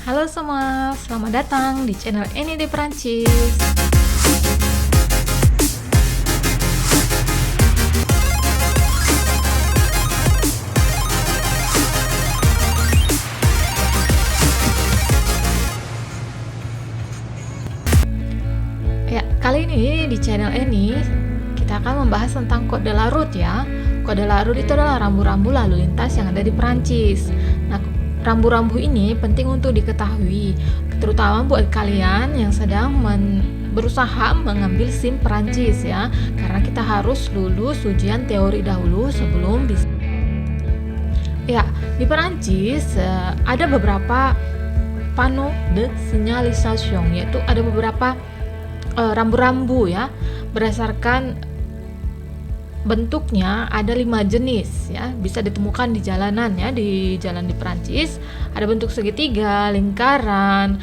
Halo semua, selamat datang di channel Eni di Perancis. Ya, kali ini di channel Eni kita akan membahas tentang Code de la Route ya. Code de la Route itu adalah rambu-rambu lalu lintas yang ada di Perancis. Nah, rambu-rambu ini penting untuk diketahui, terutama buat kalian yang sedang berusaha mengambil SIM Perancis ya, karena kita harus lulus ujian teori dahulu sebelum bisa. Ya, di Perancis ada beberapa panneau de signalisation, yaitu ada beberapa rambu-rambu ya, berdasarkan bentuknya ada 5 jenis ya, bisa ditemukan di jalanan ya, di jalan di Perancis. Ada bentuk segitiga, lingkaran,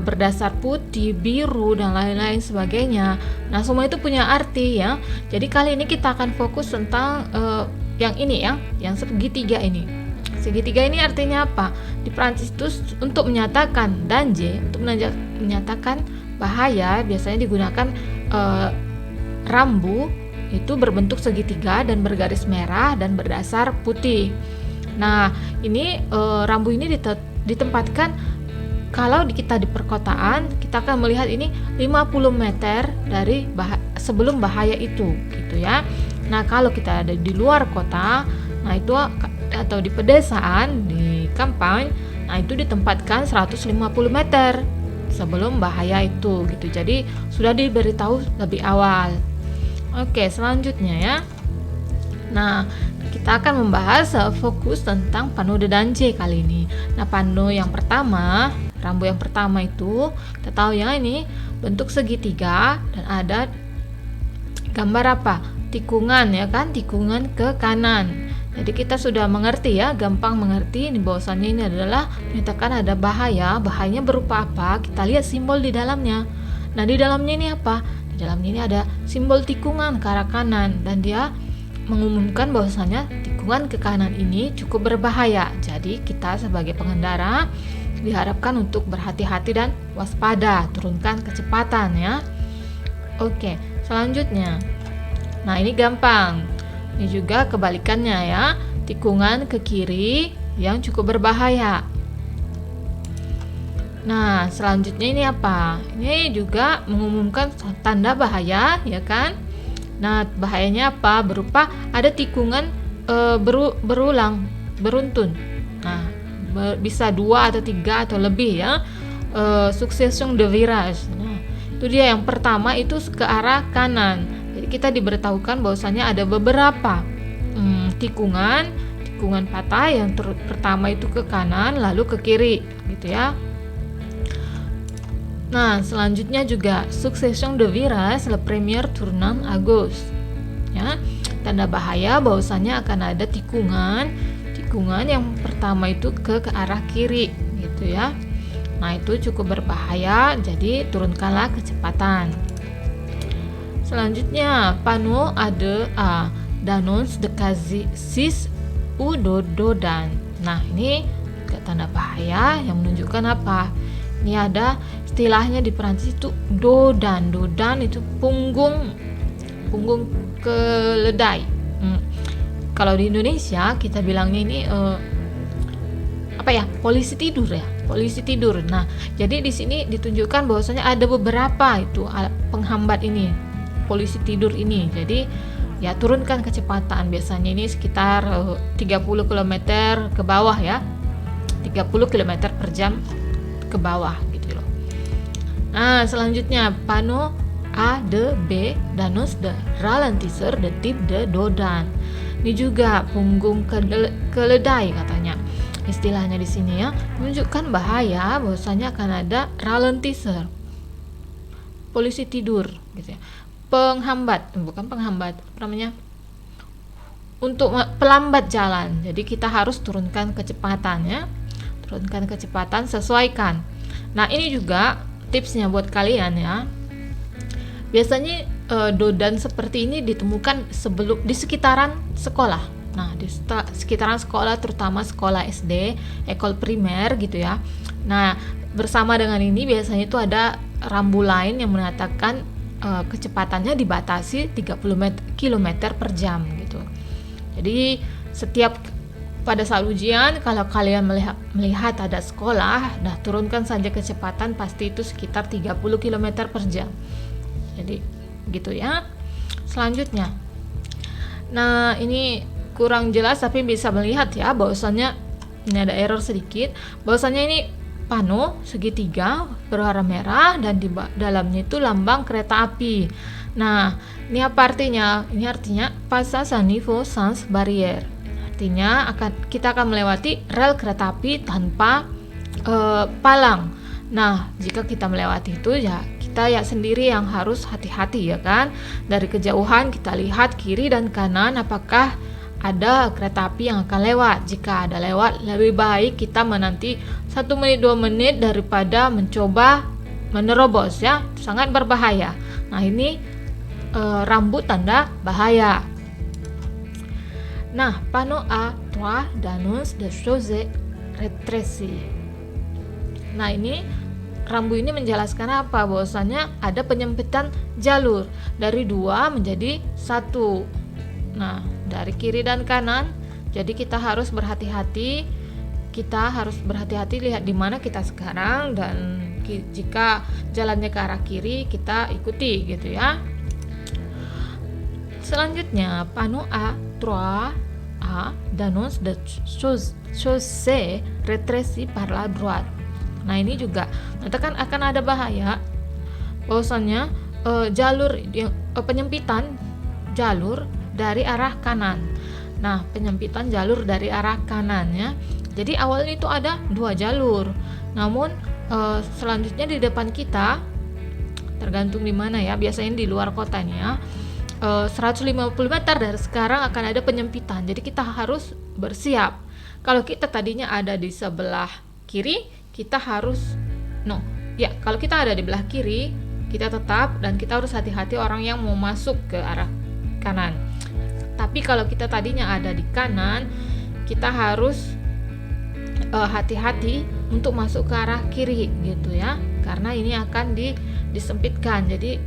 berdasar putih, biru dan lain-lain sebagainya. Nah, semua itu punya arti ya. Jadi kali ini kita akan fokus tentang yang ini ya, yang segitiga ini. Segitiga ini artinya apa? Di Perancis itu untuk menyatakan danger, untuk menyatakan bahaya, biasanya digunakan rambu itu berbentuk segitiga dan bergaris merah dan berdasar putih. Nah, ini rambu ini ditempatkan kalau kita di perkotaan, kita akan melihat ini 50 meter dari sebelum bahaya itu gitu ya. Nah, kalau kita ada di luar kota, nah itu atau di pedesaan, di kampung, nah itu ditempatkan 150 meter sebelum bahaya itu gitu. Jadi sudah diberitahu lebih awal. Oke, selanjutnya ya. Nah, kita akan membahas fokus tentang panneau de danger kali ini. Nah, panneau yang pertama, rambu yang pertama itu kita tahu ya, ini bentuk segitiga dan ada gambar apa? Tikungan ya kan, tikungan ke kanan. Jadi kita sudah mengerti ya, gampang mengerti ini bahwasannya ini adalah menyatakan ada bahaya. Bahayanya berupa apa? Kita lihat simbol di dalamnya. Nah, di dalamnya ini apa? Di dalamnya ini ada simbol tikungan ke arah kanan dan dia mengumumkan bahwasanya tikungan ke kanan ini cukup berbahaya. Jadi kita sebagai pengendara diharapkan untuk berhati-hati dan waspada, turunkan kecepatan ya. Oke, selanjutnya. Nah, ini gampang. Ini juga kebalikannya ya, tikungan ke kiri yang cukup berbahaya. Nah, selanjutnya ini apa? Ini juga mengumumkan tanda bahaya, ya kan? Nah, bahayanya apa? Berupa ada tikungan berulang, beruntun. Nah, bisa 2 atau 3 atau lebih ya. Succession de virage. Nah, itu dia yang pertama itu ke arah kanan. Jadi kita diberitahukan bahwasanya ada beberapa tikungan patah yang pertama itu ke kanan lalu ke kiri, gitu ya. Nah, selanjutnya juga succession de virage le premier tournant à gauche. Ya, tanda bahaya bahwasanya akan ada tikungan yang pertama itu ke arah kiri, gitu ya. Nah, itu cukup berbahaya, jadi turunkanlah kecepatan. Selanjutnya, panneau ada d'annonce de cassis ou dodan. Nah, ini tanda bahaya yang menunjukkan apa? Ini ada istilahnya di Perancis itu dodan. Dodan itu punggung keledai. Kalau di Indonesia kita bilangnya ini polisi tidur ya, polisi tidur. Nah, jadi di sini ditunjukkan bahwasanya ada beberapa itu penghambat ini, polisi tidur ini. Jadi ya turunkan kecepatan, biasanya ini sekitar 30 km ke bawah ya, 30 km per jam ke bawah gitu loh. Nah, selanjutnya panneau A, D, B, d'annonce de ralentisseur de type de dodan. Ini juga punggung keledai katanya. Istilahnya di sini ya, menunjukkan bahaya bahwasanya akan ada ralentisseur. Polisi tidur gitu ya. Bukan penghambat, namanya untuk pelambat jalan. Jadi kita harus turunkan kecepatan ya. Turunkan kecepatan, sesuaikan. Nah, ini juga tipsnya buat kalian ya. Biasanya dodan seperti ini ditemukan di sekitaran sekolah. Nah, di sekitaran sekolah, terutama sekolah SD, ekol primer gitu ya. Nah, bersama dengan ini biasanya itu ada rambu lain yang menyatakan kecepatannya dibatasi 30 km per jam gitu. Jadi setiap pada saat ujian, kalau kalian melihat ada sekolah, nah turunkan saja kecepatan, pasti itu sekitar 30 km per jam. Jadi gitu ya. Selanjutnya, nah ini kurang jelas tapi bisa melihat ya bahwasannya ini ada error sedikit, bahwasannya ini pano segitiga berwarna merah dan di dalamnya itu lambang kereta api. Nah, ini apa artinya? Ini artinya passage à niveau sans barrière. Artinya kita akan melewati rel kereta api tanpa palang. Nah, jika kita melewati itu ya kita ya sendiri yang harus hati-hati ya kan. Dari kejauhan kita lihat kiri dan kanan apakah ada kereta api yang akan lewat. Jika ada lewat, lebih baik kita menanti 1 menit 2 menit daripada mencoba menerobos ya, sangat berbahaya. Nah ini rambu tanda bahaya. Nah, panneau A 3 d'annonce de choses rétrécies. Nah ini rambu ini menjelaskan apa? Bahwasanya ada penyempitan jalur dari 2 menjadi 1. Nah, dari kiri dan kanan, jadi kita harus berhati-hati. Kita harus berhati-hati lihat di mana kita sekarang, dan jika jalannya ke arah kiri kita ikuti gitu ya. Selanjutnya, panneau A d'annonce de choses rétrécies par la droite. Nah, ini juga nanti kan akan ada bahaya bahwasannya jalur penyempitan jalur dari arah kanan. Nah, penyempitan jalur dari arah kanan ya. Jadi awalnya itu ada 2 jalur. Namun selanjutnya di depan kita, tergantung di mana ya, biasanya di luar kota nih ya, 150 meter dari sekarang akan ada penyempitan. Jadi kita harus bersiap. Kalau kita tadinya ada di sebelah kiri, kita harus kalau kita ada di belah kiri, kita tetap, dan kita harus hati-hati orang yang mau masuk ke arah kanan. Tapi kalau kita tadinya ada di kanan, kita harus hati-hati untuk masuk ke arah kiri gitu ya, karena ini akan disempitkan, jadi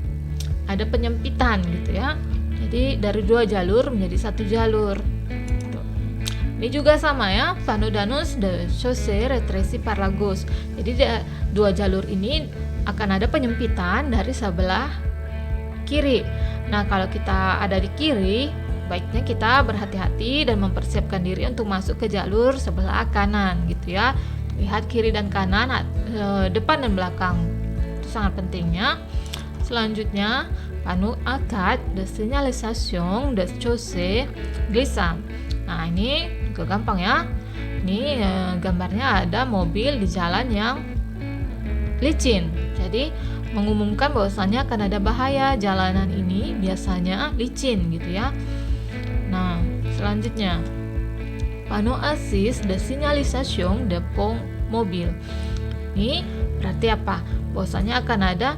ada penyempitan gitu ya. Jadi dari 2 jalur menjadi 1 jalur. Ini juga sama ya, panneau d'annonce de choses rétrécies par la gauche. Jadi 2 jalur ini akan ada penyempitan dari sebelah kiri. Nah, kalau kita ada di kiri, baiknya kita berhati-hati dan mempersiapkan diri untuk masuk ke jalur sebelah kanan gitu ya. Lihat kiri dan kanan, depan dan belakang. Itu sangat pentingnya. Selanjutnya, panneau A4 de signalisation de choses glissant. Nah, ini juga gampang ya. Ini gambarnya ada mobil di jalan yang licin. Jadi mengumumkan bahwasannya akan ada bahaya, jalanan ini biasanya licin gitu ya. Nah, selanjutnya, panneau A6 de signalisation de pont mobile. Ini berarti apa? Bahwasanya akan ada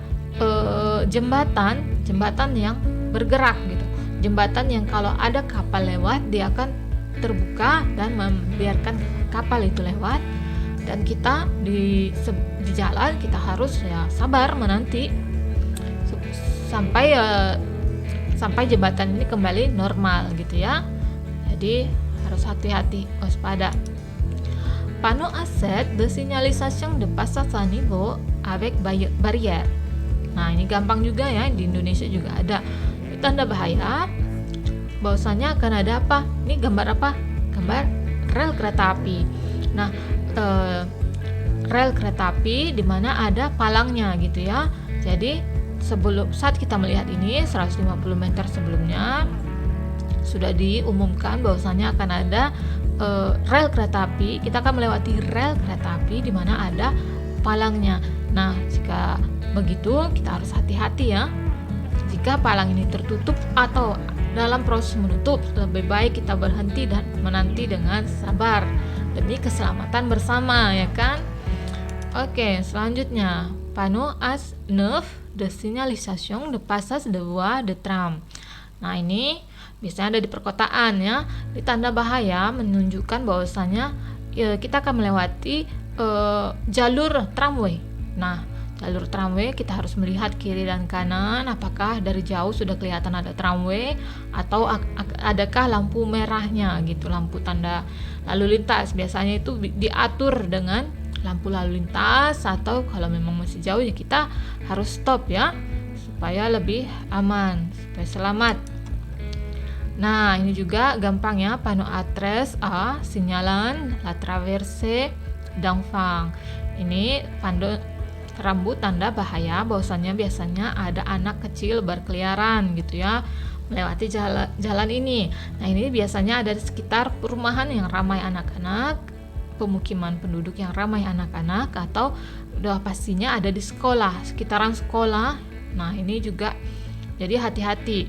jembatan yang bergerak gitu. Jembatan yang kalau ada kapal lewat, dia akan terbuka dan membiarkan kapal itu lewat, dan kita di jalan kita harus ya sabar menanti sampai jembatan ini kembali normal gitu ya. Jadi harus hati-hati, waspada. Panneau A7 de signalisation de passage à niveau avec barrière. Nah, ini gampang juga ya, di Indonesia juga ada. Tanda bahaya bahwasanya akan ada apa? Ini gambar apa? Gambar rel kereta api. Nah, rel kereta api di mana ada palangnya gitu ya. Jadi saat kita melihat ini 150 meter sebelumnya sudah diumumkan bahwasanya akan ada rel kereta api. Kita akan melewati rel kereta api di mana ada palangnya. Nah, jika begitu kita harus hati-hati ya. Jika palang ini tertutup atau dalam proses menutup, lebih baik kita berhenti dan menanti dengan sabar demi keselamatan bersama ya kan. Oke, selanjutnya panneau A9 de signalisation de passage de voie de tram. Nah, ini biasanya ada di perkotaan ya. Di tanda bahaya menunjukkan bahwasanya kita akan melewati jalur tramway. Nah, jalur tramway kita harus melihat kiri dan kanan, apakah dari jauh sudah kelihatan ada tramway atau adakah lampu merahnya gitu, lampu tanda lalu lintas. Biasanya itu diatur dengan lampu lalu lintas, atau kalau memang masih jauh ya kita harus stop ya, supaya lebih aman, supaya selamat. Nah, ini juga gampang ya, panneau à 13A, signalan la traversée d'enfants. Ini rambu tanda bahaya, bahwasannya biasanya ada anak kecil berkeliaran gitu ya, melewati jalan ini. Nah, ini biasanya ada di sekitar perumahan yang ramai anak-anak, pemukiman penduduk yang ramai anak-anak, atau udah pastinya ada di sekolah, sekitaran sekolah. Nah, ini juga jadi hati-hati.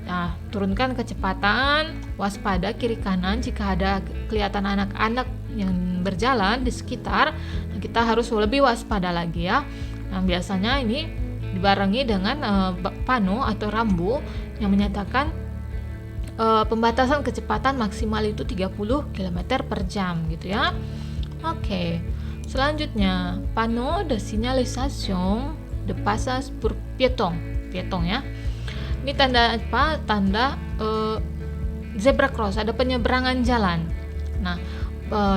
Nah, turunkan kecepatan, waspada kiri kanan jika ada kelihatan anak-anak yang berjalan di sekitar. Nah, kita harus lebih waspada lagi ya. Nah, biasanya ini dibarengi dengan pano atau rambu yang menyatakan pembatasan kecepatan maksimal itu 30 km per jam gitu ya. Oke. Selanjutnya, panneau de signalisation de passage pour piétons. Piétons ya. Ini tanda apa? Tanda zebra cross, ada penyeberangan jalan. Nah,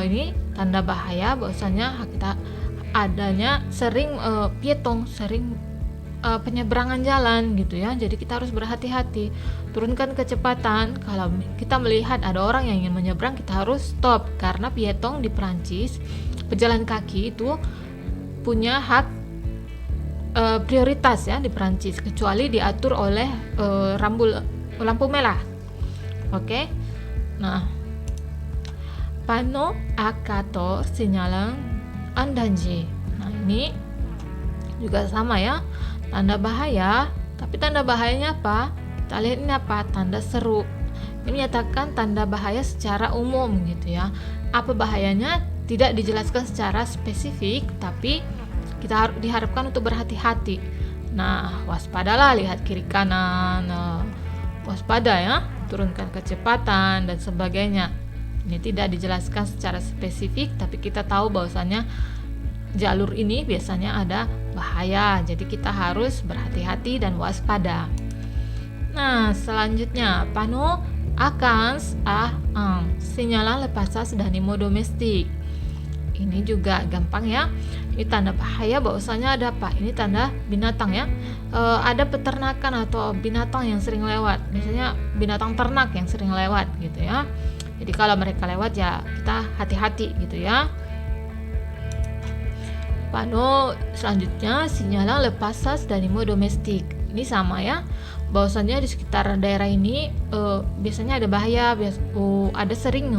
ini tanda bahaya, bahwasanya kita adanya sering pietong, sering penyeberangan jalan gitu ya. Jadi kita harus berhati-hati. Turunkan kecepatan. Kalau kita melihat ada orang yang ingin menyeberang, kita harus stop, karena pietong di pejalan kaki itu punya hak prioritas ya di Prancis, kecuali diatur oleh lampu merah. Oke. Nah, panneau à 14 signalant un danger. Nah, ini juga sama ya, tanda bahaya. Tapi tanda bahayanya apa? Kita lihat ini apa? Tanda seru. Ini menyatakan tanda bahaya secara umum gitu ya. Apa bahayanya tidak dijelaskan secara spesifik, tapi kita diharapkan untuk berhati-hati. Nah, waspadalah, lihat kiri kanan, waspada ya, turunkan kecepatan dan sebagainya. Ini tidak dijelaskan secara spesifik, tapi kita tahu bahwasannya jalur ini biasanya ada bahaya, jadi kita harus berhati-hati dan waspada. Nah, selanjutnya panneau à 15A, signalant le passage d'animaux domestiques. Ini juga gampang ya. Ini tanda bahaya, bahwasanya ada apa? Ini tanda binatang ya. Ada peternakan atau binatang yang sering lewat. Misalnya binatang ternak yang sering lewat gitu ya. Jadi kalau mereka lewat ya kita hati-hati gitu ya. Panneau selanjutnya, signalant le passage d'animaux domestiques. Ini sama ya. Bahwasanya di sekitar daerah ini biasanya ada bahaya, ada sering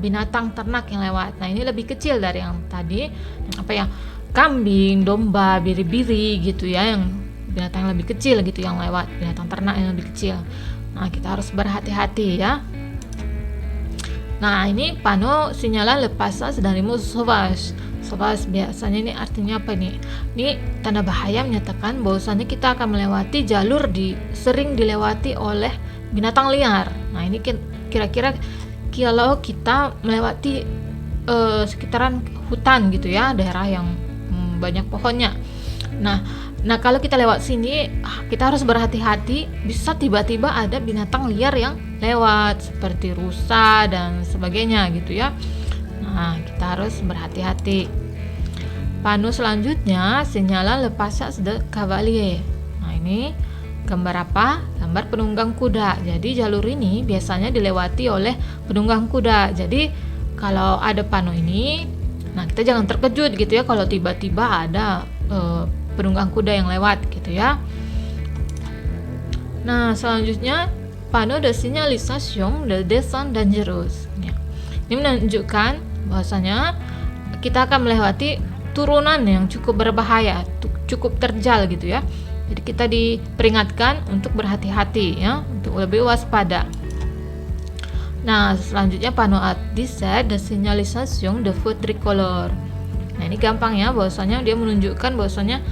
binatang ternak yang lewat. Nah, ini lebih kecil dari yang tadi, yang apa ya, kambing, domba, biri-biri gitu ya, yang binatang yang lebih kecil gitu yang lewat, binatang ternak yang lebih kecil. Nah, kita harus berhati-hati ya. Nah, ini panneau signalant le passage d'animaux sauvages. Sauvages biasanya ini artinya apa nih? Ini tanda bahaya, menyatakan bahwasannya kita akan melewati jalur sering dilewati oleh binatang liar. Nah, ini kira-kira kalau kita melewati sekitaran hutan gitu ya, daerah yang banyak pohonnya. Nah kalau kita lewat sini, kita harus berhati-hati, bisa tiba-tiba ada binatang liar yang lewat seperti rusa dan sebagainya gitu ya. Nah, kita harus berhati-hati. Panneau selanjutnya, signalant le passage de cavalier. Nah, ini gambar apa? Gambar penunggang kuda. Jadi jalur ini biasanya dilewati oleh penunggang kuda. Jadi kalau ada panneau ini, nah kita jangan terkejut gitu ya kalau tiba-tiba ada penunggang kuda yang lewat gitu ya. Nah, selanjutnya panneau de signalisation de descente dangereuse. Ini menunjukkan bahwasanya kita akan melewati turunan yang cukup berbahaya, cukup terjal gitu ya. Jadi kita diperingatkan untuk berhati-hati ya, untuk lebih waspada. Nah, selanjutnya panneau à 17 de signalisation de feu tricolore. Nah, ini gampang ya, bahwasanya dia menunjukkan bahwasanya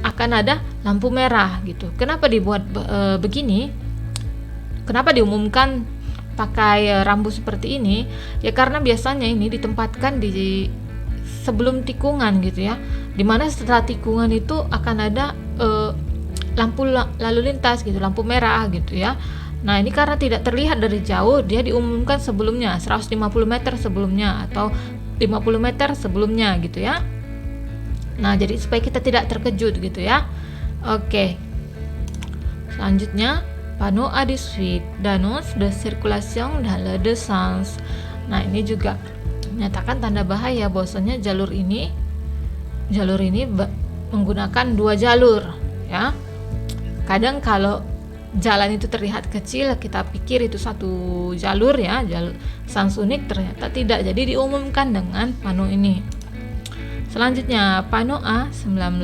akan ada lampu merah gitu. Kenapa dibuat begini? Kenapa diumumkan pakai rambu seperti ini? Ya karena biasanya ini ditempatkan di sebelum tikungan gitu ya, dimana setelah tikungan itu akan ada lampu lalu lintas gitu, lampu merah gitu ya. Nah ini karena tidak terlihat dari jauh, dia diumumkan sebelumnya 150 meter sebelumnya atau 50 meter sebelumnya gitu ya. Nah jadi supaya kita tidak terkejut gitu ya. Oke, selanjutnya panneau à des suites d'annonce de circulation dans les deux sens. Nah ini juga menyatakan tanda bahaya bahwasanya jalur ini menggunakan dua jalur ya. Kadang kalau jalan itu terlihat kecil, kita pikir itu satu jalur ya, jalur sans unique, ternyata tidak. Jadi diumumkan dengan panneau ini. Selanjutnya panneau A19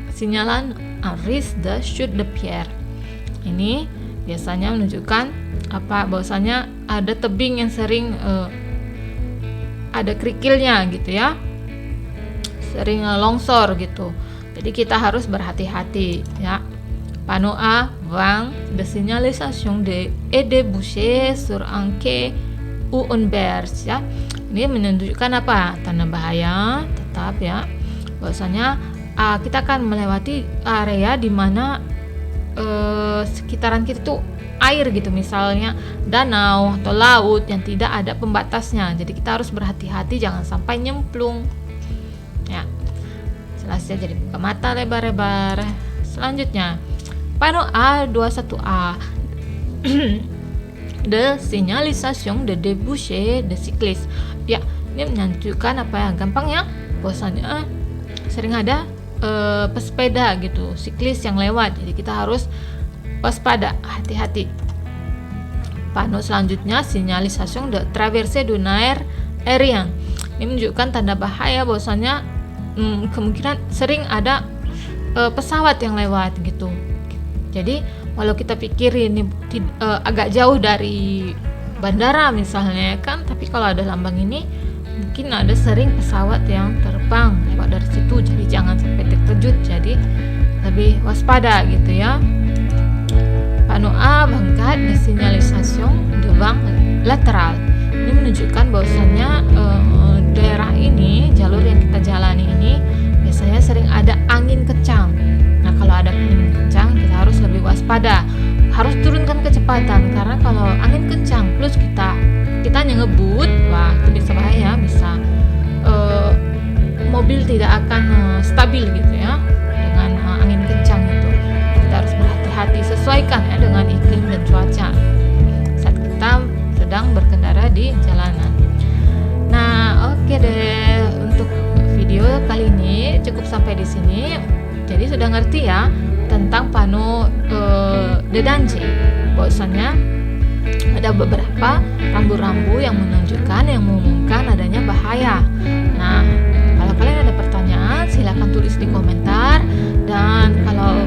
signalan un risque de chute de pierre. Ini biasanya menunjukkan bahwasanya ada tebing yang sering ada kerikilnya gitu ya, sering longsor gitu. Jadi kita harus berhati-hati ya. Panneau A20 de signalisation de déboucher sur un quai ou une berge ya. Ini menunjukkan tanda bahaya tetap ya, bahwasanya kita akan melewati area di mana sekitaran kita tuh air gitu, misalnya danau atau laut yang tidak ada pembatasnya. Jadi kita harus berhati-hati jangan sampai nyemplung ya. Jelas ya, jadi buka mata lebar-lebar. Selanjutnya panneau A21A de signalisation de débouché de cycliste ya. Ini menunjukkan gampangnya bahwasanya sering ada pesepeda gitu, siklis yang lewat. Jadi kita harus waspada, hati-hati. Panneau selanjutnya signalisation de traversée d'un air aérien. Ini menunjukkan tanda bahaya bahwasanya kemungkinan sering ada pesawat yang lewat gitu. Jadi walau kita pikir ini agak jauh dari bandara misalnya kan, tapi kalau ada lambang ini mungkin ada sering pesawat yang terbang lewat dari situ. Jadi jangan sampai terkejut, jadi lebih waspada gitu ya. Panneau A24 de signalisation devant lateral. Ini menunjukkan bahwasannya daerah ini, jalur yang kita jalani ini biasanya sering ada angin kencang. Nah kalau ada angin kencang kita harus lebih waspada, harus turunkan kecepatan, karena kalau angin kencang plus kita ngebut, wah itu bisa bahaya, bisa mobil tidak akan stabil gitu ya dengan angin kencang itu. Kita harus berhati-hati, sesuaikan ya dengan iklim dan cuaca saat kita sedang berkendara di jalanan. Nah oke deh, untuk video kali ini cukup sampai di sini. Jadi sudah ngerti ya tentang panneau de danger, bahwasannya ada beberapa rambu-rambu yang mengumumkan adanya bahaya. Nah, kalau kalian ada pertanyaan silahkan tulis di komentar, dan kalau